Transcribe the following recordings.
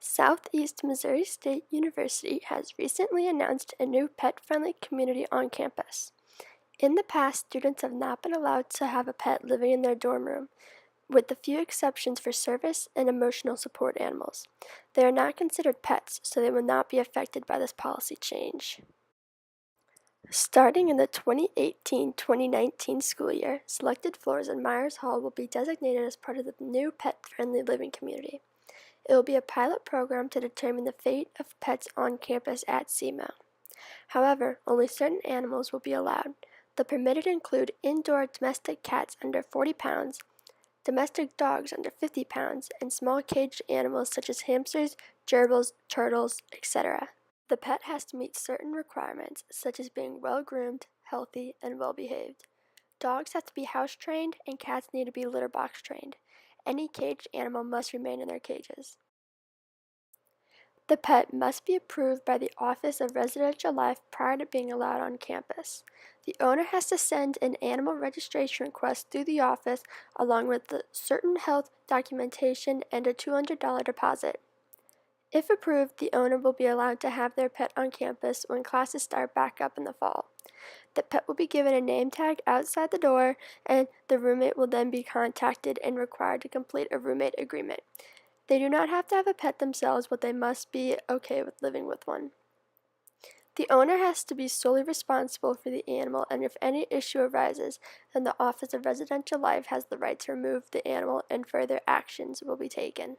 Southeast Missouri State University has recently announced a new pet-friendly community on campus. In the past, students have not been allowed to have a pet living in their dorm room, with a few exceptions for service and emotional support animals. They are not considered pets, so they will not be affected by this policy change. Starting in the 2018-2019 school year, selected floors in Myers Hall will be designated as part of the new pet-friendly living community. It will be a pilot program to determine the fate of pets on campus at CMO. However, only certain animals will be allowed. The permitted include indoor domestic cats under 40 pounds, domestic dogs under 50 pounds, and small caged animals such as hamsters, gerbils, turtles, etc. The pet has to meet certain requirements, such as being well-groomed, healthy, and well-behaved. Dogs have to be house-trained, and cats need to be litter box-trained. Any caged animal must remain in their cages. The pet must be approved by the Office of Residential Life prior to being allowed on campus. The owner has to send an animal registration request through the office along with certain health documentation and a $200 deposit. If approved, the owner will be allowed to have their pet on campus when classes start back up in the fall. The pet will be given a name tag outside the door, and the roommate will then be contacted and required to complete a roommate agreement. They do not have to have a pet themselves, but they must be okay with living with one. The owner has to be solely responsible for the animal, and if any issue arises, then the Office of Residential Life has the right to remove the animal and further actions will be taken.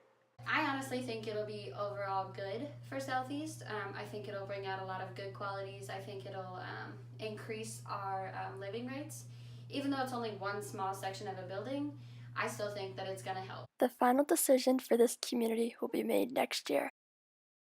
I honestly think it'll be overall good for Southeast. I think it'll bring out a lot of good qualities. I think it'll increase our living rates. Even though it's only one small section of a building, I still think that it's going to help. The final decision for this community will be made next year.